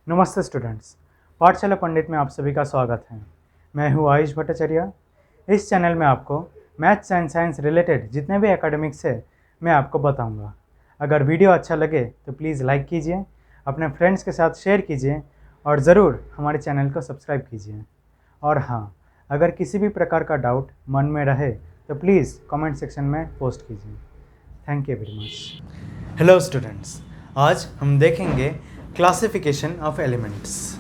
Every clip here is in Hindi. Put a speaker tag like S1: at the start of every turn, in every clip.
S1: नमस्ते स्टूडेंट्स, पाठशाला पंडित में आप सभी का स्वागत है। मैं हूँ आयुष भट्टाचार्य। इस चैनल में आपको मैथ्स एंड साइंस रिलेटेड जितने भी एकेडमिक्स है मैं आपको बताऊंगा। अगर वीडियो अच्छा लगे तो प्लीज़ लाइक कीजिए, अपने फ्रेंड्स के साथ शेयर कीजिए और ज़रूर हमारे चैनल को सब्सक्राइब कीजिए। और हाँ, अगर किसी भी प्रकार का डाउट मन में रहे तो प्लीज़ कमेंट सेक्शन में पोस्ट कीजिए। Thank you very much. Hello students, आज हम देखेंगे classification of elements.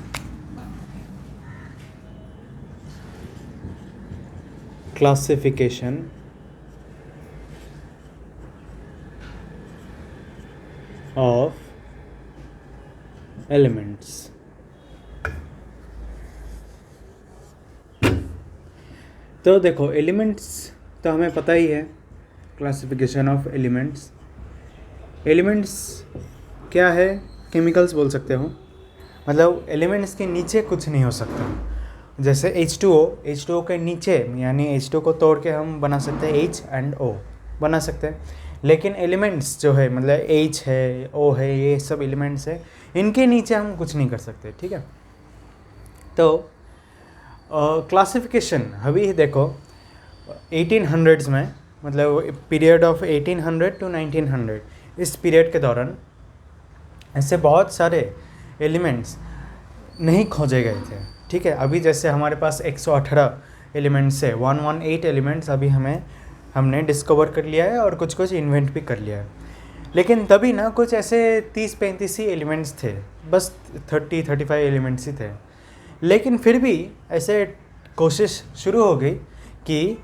S1: Classification of elements. तो देखो, एलिमेंट्स तो हमें पता ही है। क्लासिफिकेशन ऑफ एलिमेंट्स, एलिमेंट्स क्या है? केमिकल्स बोल सकते हो। मतलब एलिमेंट्स के नीचे कुछ नहीं हो सकता। जैसे H2O के नीचे यानी H2 को तोड़ के हम बना सकते हैं H and O बना सकते हैं। लेकिन एलिमेंट्स जो है, मतलब H है, O है, ये सब एलिमेंट्स है, इनके नीचे हम कुछ नहीं कर सकते। ठीक है। तो क्लासिफिकेशन अभी देखो 1800s में, मतलब पीरियड ऑफ 1800 to 1900, इस पीरियड के दौरान ऐसे बहुत सारे एलिमेंट्स नहीं खोजे गए थे। ठीक है। अभी जैसे हमारे पास 118 एलिमेंट्स है, 118 एलिमेंट्स अभी हमने डिस्कवर कर लिया है और कुछ कुछ इन्वेंट भी कर लिया है। लेकिन तभी ना कुछ ऐसे 30-35 ही एलिमेंट्स थे, बस 30-35 एलिमेंट्स ही थे। लेकिन फिर भी ऐसे कोशिश शुरू हो गई कि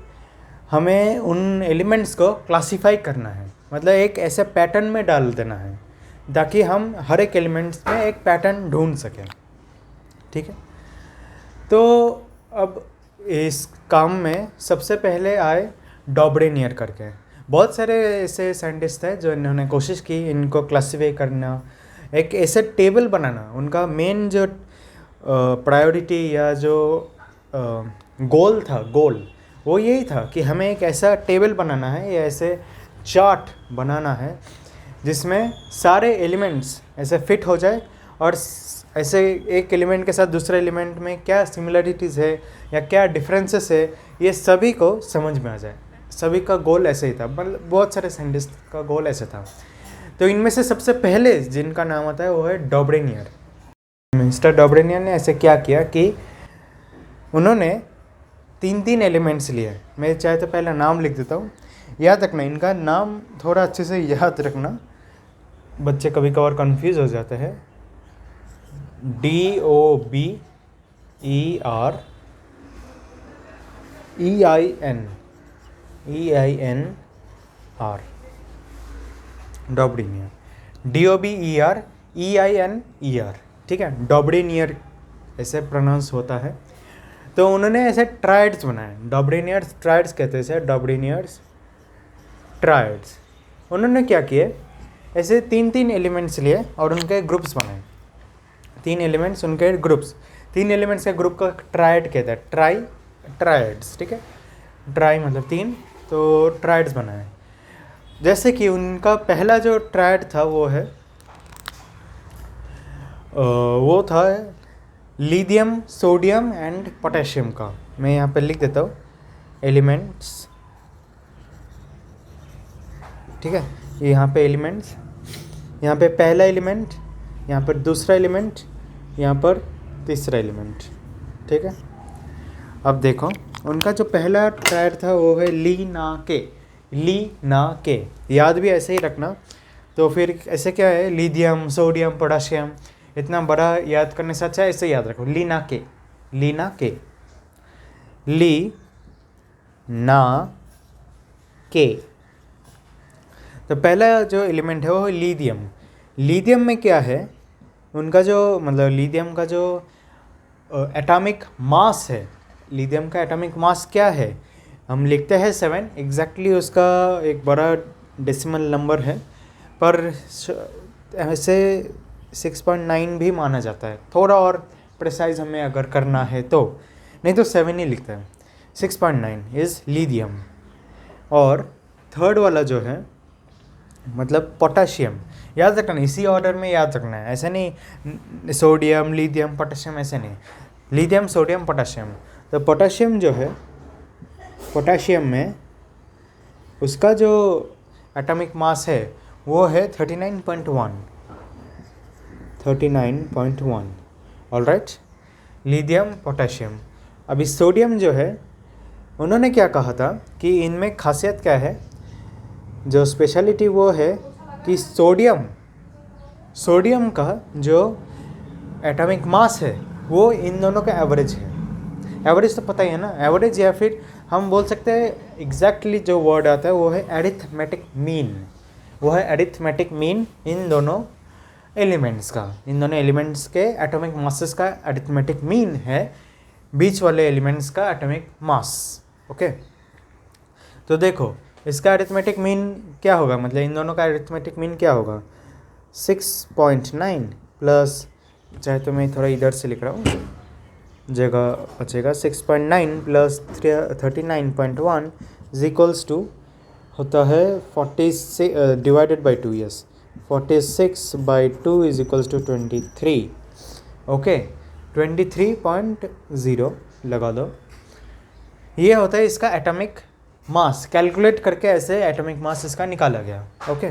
S1: हमें उन एलिमेंट्स को क्लासीफाई करना है, मतलब एक ऐसे पैटर्न में डाल देना है ताकि हम हर एक एलिमेंट्स में एक पैटर्न ढूंढ सकें। ठीक है। तो अब इस काम में सबसे पहले आए डॉब्रेनियर करके। बहुत सारे ऐसे साइंटिस्ट हैं जो इन्होंने कोशिश की इनको क्लासीफाई करना, एक ऐसे टेबल बनाना। उनका मेन जो प्रायोरिटी या जो गोल वो यही था कि हमें एक ऐसा टेबल बनाना है या ऐसे चार्ट बनाना है जिसमें सारे एलिमेंट्स ऐसे फिट हो जाए और ऐसे एक एलिमेंट के साथ दूसरे एलिमेंट में क्या सिमिलरिटीज़ है या क्या डिफरेंसेस है, ये सभी को समझ में आ जाए। सभी का गोल ऐसे ही था, मतलब बहुत सारे साइंटिस्ट का गोल ऐसे था। तो इनमें से सबसे पहले जिनका नाम आता है वो है डॉब्रेनियर। मिस्टर डॉब्रेनियर ने ऐसे क्या किया कि उन्होंने 3 एलिमेंट्स लिए। मैं चाहे तो पहला नाम लिख देता हूँ, याद रखना। इनका नाम थोड़ा अच्छे से याद रखना, बच्चे कभी कभार कंफ्यूज हो जाते हैं। DOBEREINEINR, डॉब्रेनियर। DOBEREINER, ठीक है। डॉब्रेनियर ऐसे प्रोनाउंस होता है। तो उन्होंने ऐसे ट्राइड्स बनाए, डॉब्रेनियर्स ट्राइड्स कहते हैं, डॉब्रेनियर्स ट्राइड्स। उन्होंने क्या किए, ऐसे 3 एलिमेंट्स लिए और उनके ग्रुप्स बनाए। 3 एलिमेंट्स, उनके ग्रुप्स। 3 एलिमेंट्स के ग्रुप का ट्राइड कहते हैं, ट्राइड्स। ठीक है। ट्राई मतलब 3, तो ट्राइड्स बनाए। जैसे कि उनका पहला जो ट्राइड था वो था लिथियम, सोडियम एंड पोटेशियम का। मैं यहाँ पे लिख देता हूँ एलिमेंट्स। ठीक है। यहाँ पे एलिमेंट्स, यहाँ पे पहला एलिमेंट, यहाँ पर दूसरा एलिमेंट, यहाँ पर तीसरा एलिमेंट। ठीक है। अब देखो, उनका जो पहला ट्राइड था वो है ली ना के। याद भी ऐसे ही रखना। तो फिर ऐसे क्या है, लिथियम, सोडियम, पोटेशियम, इतना बड़ा याद करने से अच्छा ऐसे याद रखो, ली ना के। ली ना के। तो पहला जो एलिमेंट है वो लिथियम। लिथियम में क्या है, उनका जो मतलब लिथियम का जो एटॉमिक मास है, लिथियम का एटॉमिक मास क्या है, हम लिखते हैं 7। एग्जैक्टली उसका एक बड़ा डेसिमल नंबर है, पर ऐसे 6.9 भी माना जाता है। थोड़ा और प्रिसाइज हमें अगर करना है तो, नहीं तो 7 ही लिखता है। 6.9 इज़ लिथियम। और थर्ड वाला जो है मतलब पोटाशियम, याद रखना, इसी ऑर्डर में याद रखना है, ऐसे नहीं सोडियम लिथियम पोटाशियम, ऐसे नहीं, लिथियम सोडियम पोटाशियम। तो पोटाशियम जो है, पोटाशियम में उसका जो एटॉमिक मास है वो है 39.1, 39.1, ऑलराइट। Lithium potassium. अभी सोडियम जो है, उन्होंने क्या कहा था कि इनमें खासियत क्या है, जो स्पेशलिटी वो है कि सोडियम का जो एटॉमिक मास है वो इन दोनों का एवरेज है। एवरेज तो पता ही है ना, एवरेज, या फिर हम बोल सकते हैं एग्जैक्टली जो वर्ड आता है वो है एरिथमेटिक मीन। वो है एरिथमेटिक मीन इन दोनों एलिमेंट्स का, इन दोनों एलिमेंट्स के एटॉमिक मासेस का एरिथमेटिक मीन है बीच वाले एलिमेंट्स का एटॉमिक मास। ओके, तो देखो इसका एरिथमेटिक मीन क्या होगा, मतलब इन दोनों का एरिथमेटिक मीन क्या होगा, 6.9 प्लस, चाहे तो मैं थोड़ा इधर से लिख रहा हूँ, जगह बचेगा, 6.9 प्लस 39.1 इज इक्वल्स टू होता है 46 divided by 2, yes, 46/2 is equals to 23। Okay, 23.0 लगा दो। ये होता है इसका एटॉमिक मास, कैलकुलेट करके ऐसे एटॉमिक मास इसका निकाला गया। ओके,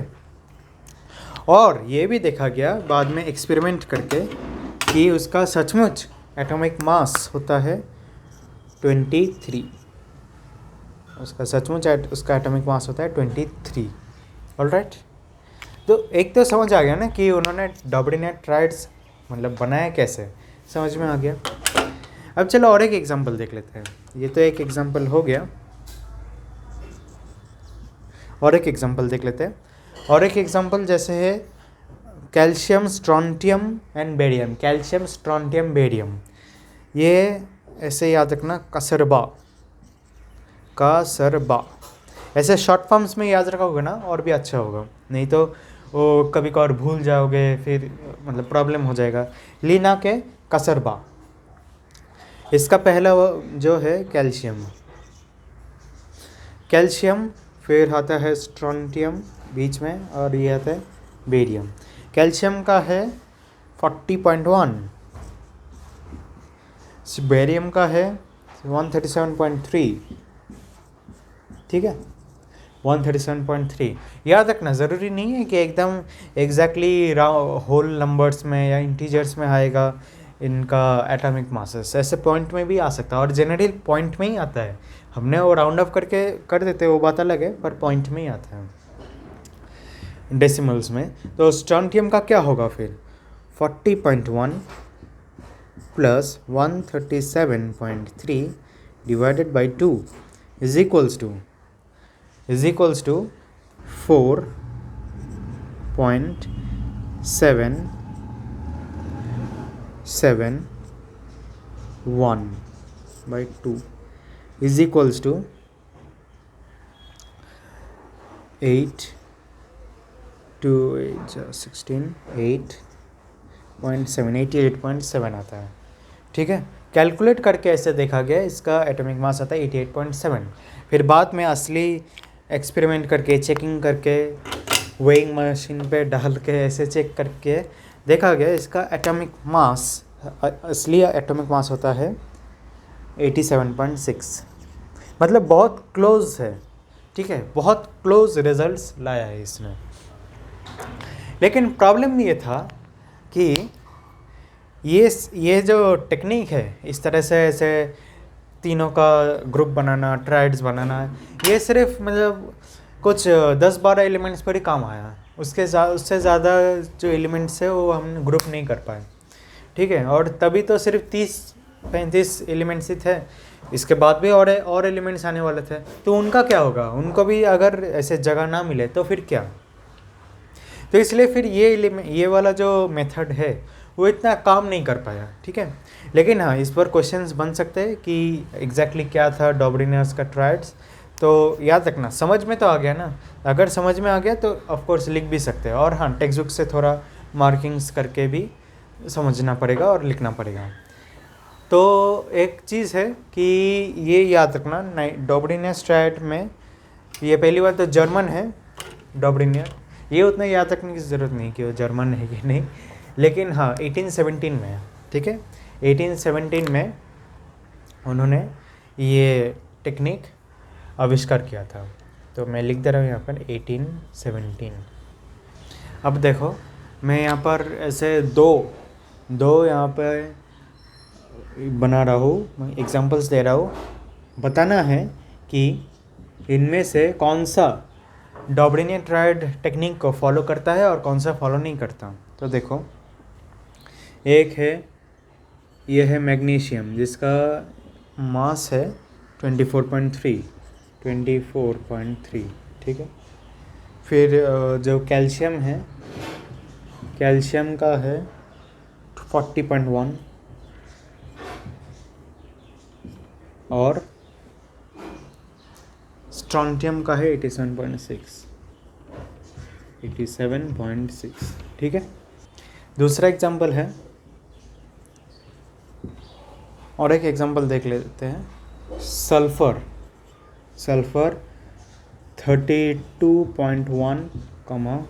S1: और ये भी देखा गया बाद में एक्सपेरिमेंट करके कि उसका सचमुच एटॉमिक मास होता है 23, उसका सचमुच उसका एटॉमिक मास होता है 23। ऑलराइट, तो एक तो समझ आ गया ना कि उन्होंने डॉबरीनेट्राइड्स मतलब बनाया कैसे, समझ में आ गया। अब चलो और एक एग्जांपल देख लेते हैं। ये तो एक एग्जांपल हो गया, और एक एग्जांपल देख लेते हैं। और एक एग्जांपल जैसे है calcium strontium and barium. Calcium strontium barium, ये ऐसे याद रखना, कासरबा, ऐसे शॉर्ट फॉर्म्स में याद रखोगे ना और भी अच्छा होगा, नहीं तो वो कभी कभार भूल जाओगे, फिर मतलब प्रॉब्लम हो जाएगा। लीना के कसरबा, इसका पहला जो है कैल्शियम, फिर आता है स्ट्रोंटियम बीच में, और ये आता है बेरियम। कैल्शियम का है 40.1, बेरियम का है 137.3, ठीक है, 137.3। याद रखना, ज़रूरी नहीं है कि एकदम एग्जैक्टली होल नंबर्स में या इंटीजर्स में आएगा इनका एटॉमिक मासेस, ऐसे पॉइंट में भी आ सकता है, और जनरली पॉइंट में ही आता है। हमने वो राउंड ऑफ करके कर देते वो बात अलग है, पर पॉइंट में ही आता है डेसिमल्स में। तो स्ट्रोंटियम का क्या होगा फिर, 40.1 plus 137.3 divided by 2 is equals to 4.771 by 2 is equals to 8 to 8 16 88.7 आता है, ठीक है। कैलकुलेट करके ऐसे देखा गया, इसका एटॉमिक मास आता है 88.7। फिर बाद में असली एक्सपेरिमेंट करके, चेकिंग करके, वेइंग मशीन पे डाल के ऐसे चेक करके देखा गया इसका एटॉमिक मास, असली एटॉमिक मास होता है 87.6, मतलब बहुत क्लोज है, ठीक है, बहुत क्लोज रिजल्ट्स लाया है इसने। लेकिन प्रॉब्लम ये था कि ये जो टेक्निक है, इस तरह से ऐसे तीनों का ग्रुप बनाना, ट्राइड्स बनाना, ये सिर्फ मतलब कुछ 10-12 एलिमेंट्स पर ही काम आया, उससे ज़्यादा जो एलिमेंट्स है वो हम ग्रुप नहीं कर पाए, ठीक है। और तभी तो सिर्फ 30-35 एलिमेंट्स ही थे, इसके बाद भी और एलिमेंट्स आने वाले थे, तो उनका क्या होगा, उनको भी अगर ऐसे जगह ना मिले तो फिर क्या। तो इसलिए फिर ये वाला जो मेथड है वो इतना काम नहीं कर पाया, ठीक है। लेकिन हाँ, इस पर क्वेश्चंस बन सकते हैं कि एग्जैक्टली क्या था डॉबरीनर्स का ट्राइड्स, तो याद रखना, समझ में तो आ गया ना, अगर समझ में आ गया तो ऑफकोर्स लिख भी सकते हैं, और हाँ टेक्स्ट बुक से थोड़ा मार्किंग्स करके भी समझना पड़ेगा और लिखना पड़ेगा। तो एक चीज़ है कि ये याद रखना, डॉबरीनियर ट्राइड में ये पहली बार तो जर्मन है डॉबरीनियर, ये उतना याद रखने की ज़रूरत नहीं कि वो जर्मन है कि नहीं, लेकिन हाँ 1817 में है, ठीक है। 1817 में उन्होंने ये टेक्निक आविष्कार किया था। तो मैं लिख दे रहा हूँ यहाँ पर 1817। अब देखो मैं यहाँ पर ऐसे दो यहाँ पर बना रहा हूँ, एग्जांपल्स दे रहा हूँ। बताना है कि इनमें से कौन सा डॉबरिनियन ट्रायड टेक्निक को फॉलो करता है और कौन सा फॉलो नहीं करता। तो देखो एक है, ये है मैग्नीशियम जिसका मास है 24.3, ठीक है। फिर जो कैल्शियम है, कैल्शियम का है 40.1 और स्ट्रॉन्टियम का है 87.6, ठीक है। दूसरा एग्जांपल है, और एक एग्जांपल देख लेते हैं। Sulphur 32.1,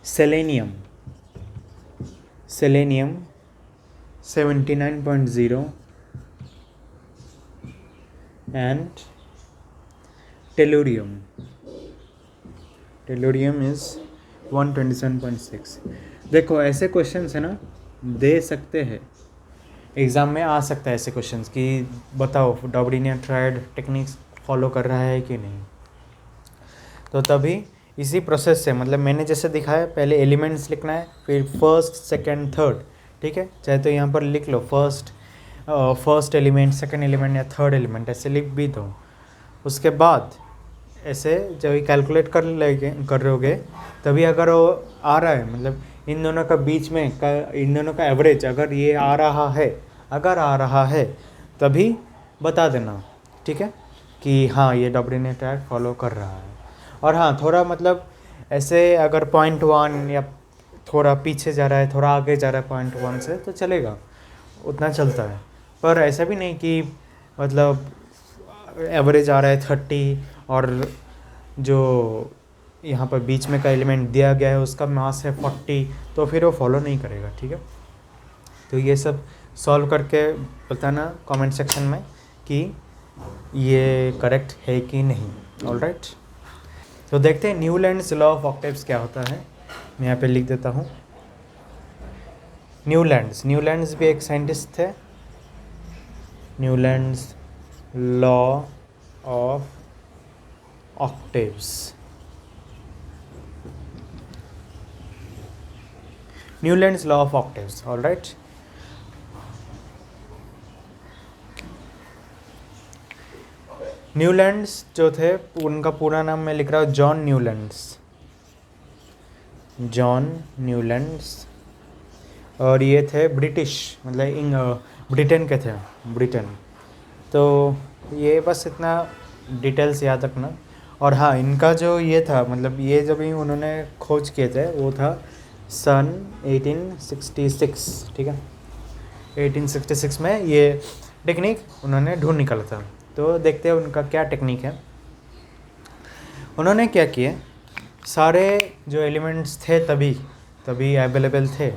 S1: selenium 79.0 and tellurium is 127.6। देखो ऐसे क्वेश्चंस है ना, दे सकते हैं एग्ज़ाम में, आ सकता है ऐसे क्वेश्चंस कि बताओ डॉबरिनियन ट्रायड टेक्निक्स फॉलो कर रहा है कि नहीं। तो तभी इसी प्रोसेस से, मतलब मैंने जैसे दिखाया, पहले एलिमेंट्स लिखना है, फिर फर्स्ट सेकंड थर्ड, ठीक है। चाहे तो यहाँ पर लिख लो फर्स्ट एलिमेंट, सेकंड एलिमेंट या थर्ड एलिमेंट, ऐसे लिख भी दो। उसके बाद ऐसे जब कैलकुलेट कर रहोगे तभी अगर वो आ रहा है, मतलब इन दोनों का बीच में इन दोनों का एवरेज अगर ये आ रहा है तभी बता देना, ठीक है, कि हाँ ये डॉबरिनियन ट्रायड फॉलो कर रहा है। और हाँ थोड़ा मतलब ऐसे अगर 0.1 या थोड़ा पीछे जा रहा है, थोड़ा आगे जा रहा है 0.1 से, तो चलेगा, उतना चलता है। पर ऐसा भी नहीं कि मतलब एवरेज आ रहा है 30 और जो यहाँ पर बीच में का एलिमेंट दिया गया है उसका मास है 40, तो फिर वो फॉलो नहीं करेगा, ठीक है। तो ये सब सॉल्व करके बताना कमेंट सेक्शन में कि ये करेक्ट है कि नहीं। ऑलराइट, तो देखते हैं न्यूलैंड्स लॉ ऑफ ऑक्टेव्स क्या होता है। मैं यहाँ पे लिख देता हूँ। न्यूलैंड्स भी एक साइंटिस्ट थे। Newlands law of octaves, Newlands law of octaves, alright. Newlands जो थे, उनका पूरा नाम मैं लिख रहा हूँ, जॉन न्यूलैंड्स, और ये थे ब्रिटिश, मतलब ब्रिटेन के थे, ब्रिटेन। तो ये बस इतना डिटेल्स याद रखना। और हाँ इनका जो ये था, मतलब ये जब भी उन्होंने खोज किए थे वो था सन 1866, ठीक है। 1866 में ये टेक्निक उन्होंने ढूंढ निकाला था। तो देखते हैं उनका क्या टेक्निक है। उन्होंने क्या किए, सारे जो एलिमेंट्स थे तभी अवेलेबल थे,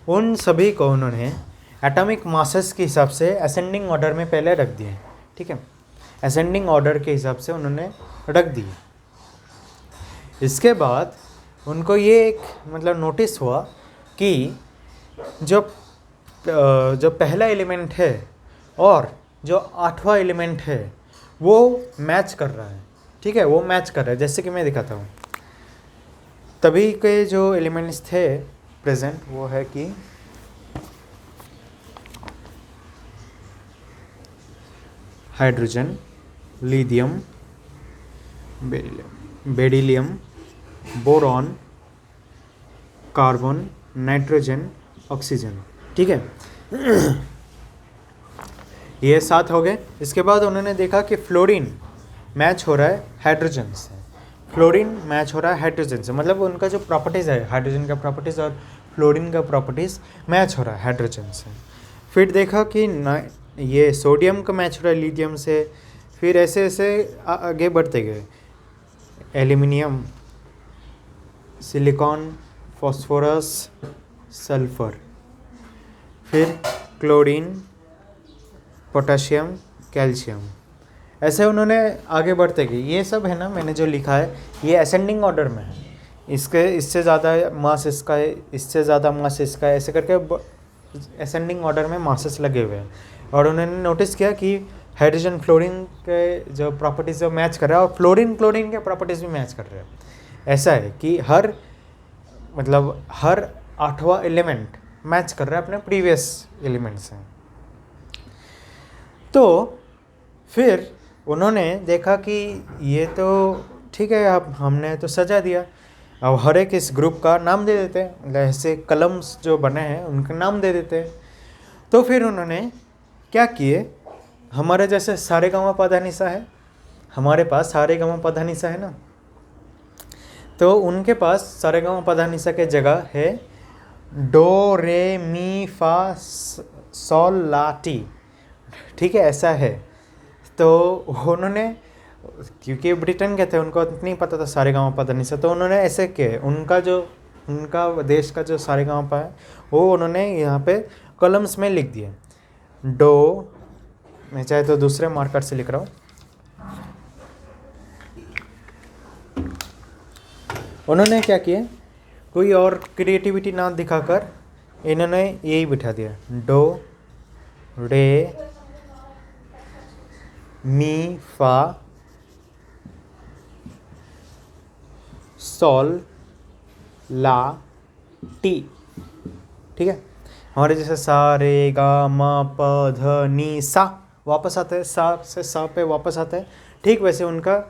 S1: उन सभी को उन्होंने एटॉमिक मासेस के हिसाब से असेंडिंग ऑर्डर में पहले रख दिए, ठीक है। असेंडिंग ऑर्डर के हिसाब से उन्होंने रख दिए। इसके बाद उनको ये एक मतलब नोटिस हुआ कि जो पहला एलिमेंट है और जो 8वां एलिमेंट है वो मैच कर रहा है, ठीक है, वो मैच कर रहा है। जैसे कि मैं दिखाता हूँ, तभी के जो एलिमेंट्स थे प्रेजेंट वो है कि hydrogen, lithium, beryllium, boron, carbon, nitrogen, oxygen, ठीक है। ये 7 हो गए। इसके बाद उन्होंने देखा कि फ्लोरीन मैच हो रहा है हाइड्रोजन से, मतलब उनका जो प्रॉपर्टीज़ है, हाइड्रोजन का प्रॉपर्टीज़ और फ्लोरीन का प्रॉपर्टीज़ मैच हो रहा है हाइड्रोजन से। फिर देखा कि ये सोडियम का मैच हो रहा है लिथियम से। फिर ऐसे ऐसे आगे बढ़ते गए, एल्यूमिनियम, सिलिकॉन, फॉस्फोरस, सल्फर, फिर क्लोरीन, पोटेशियम, कैल्शियम। ऐसे उन्होंने आगे बढ़ते गए। ये सब है ना, मैंने जो लिखा है ये असेंडिंग ऑर्डर में है। इससे ज़्यादा मास इसका है, इससे ज़्यादा मास इसका है, ऐसे करके असेंडिंग ऑर्डर में मासेस लगे हुए हैं। और उन्होंने नोटिस किया कि हाइड्रोजन फ्लोरीन के जो प्रॉपर्टीज़ जो मैच कर रहा है और फ्लोरीन क्लोरीन के प्रॉपर्टीज़ भी मैच कर रहे हैं। ऐसा है कि हर 8वां एलिमेंट मैच कर रहा है अपने प्रीवियस एलिमेंट से। तो फिर उन्होंने देखा कि ये तो ठीक है, अब हमने तो सजा दिया, अब हर एक इस ग्रुप का नाम दे देते हैं, मतलब ऐसे कलम्स जो बने हैं उनका नाम दे देते हैं। तो फिर उन्होंने क्या किए, हमारे जैसे सारेगामा पधानिसा है, हमारे पास सारेगामा पधानिसा है ना, तो उनके पास सारेगामा पधानिसा के जगह है डो रे मी फा सोल ला टी। ठीक है, ऐसा है। तो उन्होंने, क्योंकि ब्रिटेन के थे, उनको नहीं पता था सारेगामा पधानिसा, तो उन्होंने ऐसे किए, उनका देश का जो सारेगामा है वो उन्होंने यहाँ पे कॉलम्स में लिख दिए। डो, मैं चाहे तो दूसरे मार्कर से लिख रहा हूँ। उन्होंने क्या किया, कोई और क्रिएटिविटी ना दिखाकर इन्होंने यही बिठा दिया, डो रे मी फा सोल ला टी। ठीक है, हमारे जैसे सा रे गा मा प ध नी सा वापस आते हैं, सा से सा पे वापस आते हैं, ठीक वैसे उनका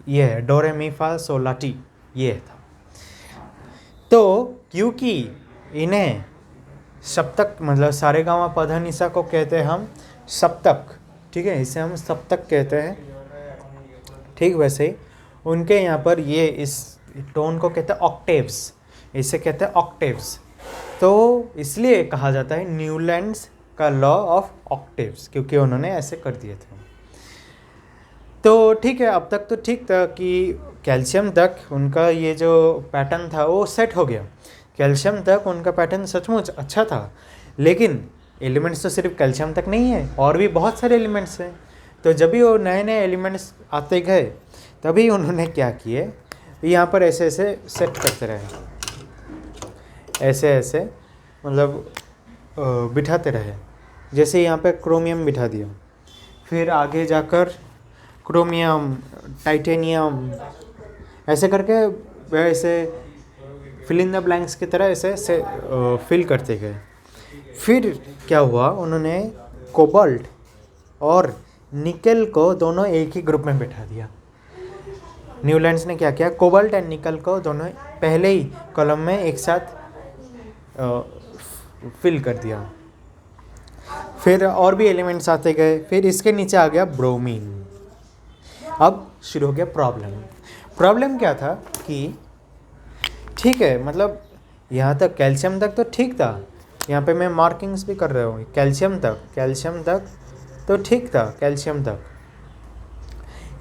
S1: ये है डो रे मी फा सोल ला टी, ये था। तो क्योंकि इन्हें सप्तक, मतलब सारेगामा पधानिसा को कहते हैं हम सप्तक, ठीक है, इसे हम सप्तक कहते हैं। ठीक वैसे ही उनके यहाँ पर ये इस टोन को कहते हैं ऑक्टेव्स, इसे कहते हैं ऑक्टेव्स। तो इसलिए कहा जाता है न्यूलैंड्स का लॉ ऑफ ऑक्टेव्स, क्योंकि उन्होंने ऐसे कर दिए थे। तो ठीक है, अब तक तो ठीक था कि कैल्शियम तक उनका ये जो पैटर्न था वो सेट हो गया, कैल्शियम तक उनका पैटर्न सचमुच अच्छा था। लेकिन एलिमेंट्स तो सिर्फ कैल्शियम तक नहीं है, और भी बहुत सारे एलिमेंट्स हैं। तो जब भी वो नए नए एलिमेंट्स आते गए, तभी उन्होंने क्या किए, यहाँ पर ऐसे ऐसे सेट करते रहे, ऐसे ऐसे मतलब बिठाते रहे। जैसे यहाँ पे क्रोमियम बिठा दिया, फिर आगे जाकर क्रोमियम, टाइटेनियम, ऐसे करके वैसे फिल इन द ब्लैंक्स की तरह ऐसे फिल करते गए। फिर क्या हुआ, उन्होंने कोबाल्ट और निकल को दोनों एक ही ग्रुप में बैठा दिया। न्यूलैंड्स ने क्या किया, कोबाल्ट एंड निकल को दोनों पहले ही कॉलम में एक साथ फिल कर दिया। फिर और भी एलिमेंट्स आते गए, फिर इसके नीचे आ गया ब्रोमीन। अब शुरू हो गया प्रॉब्लम क्या था कि ठीक है, मतलब यहाँ तक कैल्शियम तक तो ठीक था, यहाँ पे मैं मार्किंग्स भी कर रहा हूँ, कैल्शियम तक तो ठीक था, कैल्शियम तक।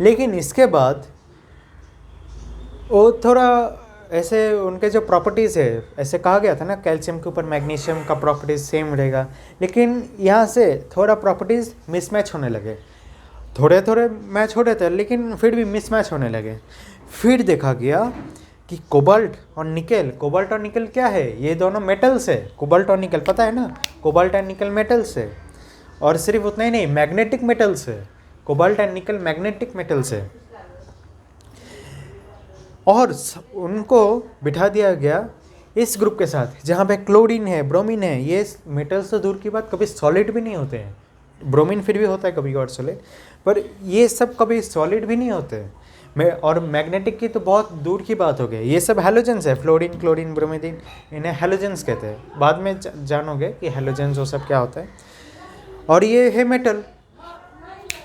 S1: लेकिन इसके बाद वो थोड़ा ऐसे उनके जो प्रॉपर्टीज़ है, ऐसे कहा गया था ना कैल्शियम के ऊपर मैग्नीशियम का प्रॉपर्टीज़ सेम रहेगा, लेकिन यहाँ से थोड़ा प्रॉपर्टीज़ मिसमैच होने लगे, थोड़े मैच हो रहे थे लेकिन फिर भी मिसमैच होने लगे। फिर देखा गया कि कोबाल्ट और निकल क्या है, ये दोनों मेटल्स है। कोबाल्ट और निकल पता है ना, कोबाल्ट एंड निकल मेटल्स है, और सिर्फ उतना ही नहीं, मैग्नेटिक मेटल्स है। कोबाल्ट एंड निकल मैग्नेटिक मेटल्स है। और उनको बिठा दिया गया इस ग्रुप के साथ जहाँ पे क्लोरीन है, ब्रोमीन है। ये मेटल्स तो दूर की बात, कभी सॉलिड भी नहीं होते हैं। ब्रोमीन फिर भी होता है कभी और सॉलिड, पर ये सब कभी सॉलिड भी नहीं होते हैं। और मैग्नेटिक की तो बहुत दूर की बात हो गई। ये सब हैलोजेंस है, फ्लोरीन, क्लोरीन, ब्रोमीन, इन्हें हैलोजेंस कहते हैं। बाद में जानोगे कि हैलोजेंस वो सब क्या होता है। और ये है मेटल।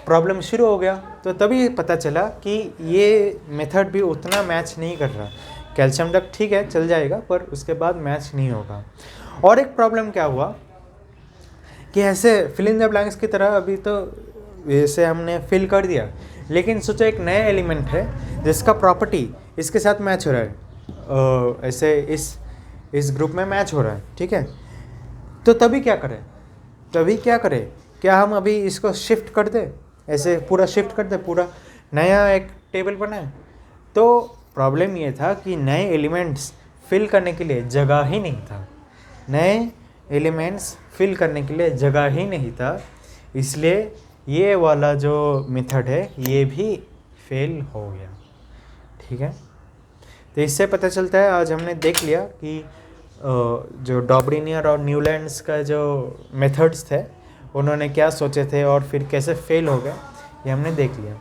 S1: प्रॉब्लम शुरू हो गया, तो तभी पता चला कि ये मेथड भी उतना मैच नहीं कर रहा। कैल्शियम तक ठीक है, चल जाएगा, पर उसके बाद मैच नहीं होगा। और एक प्रॉब्लम क्या हुआ कि ऐसे फिल इन द ब्लैंक्स की तरह अभी तो ऐसे हमने फिल कर दिया, लेकिन सोचो एक नया एलिमेंट है जिसका प्रॉपर्टी इसके साथ मैच हो रहा है, ऐसे इस ग्रुप में मैच हो रहा है, ठीक है। तो तभी क्या करें, क्या हम अभी इसको शिफ्ट कर दें, ऐसे पूरा शिफ्ट कर दें, पूरा नया एक टेबल बनाए? तो प्रॉब्लम ये था कि नए एलिमेंट्स फिल करने के लिए जगह ही नहीं था, इसलिए ये वाला जो मेथड है ये भी फेल हो गया, ठीक है। तो इससे पता चलता है, आज हमने देख लिया कि जो डॉब्रिनियर और न्यूलैंड्स का जो मेथड्स थे उन्होंने क्या सोचे थे और फिर कैसे फेल हो गए, ये हमने देख लिया।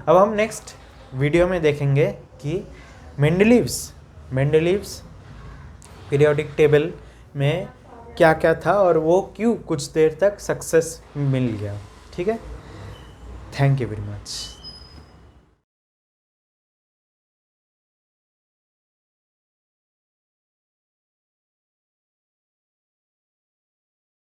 S1: अब हम नेक्स्ट वीडियो में देखेंगे कि मेंडलीव्स पीरियोडिक टेबल में क्या क्या था और वो क्यों कुछ देर तक सक्सेस मिल गया, ठीक है। Thank you very much.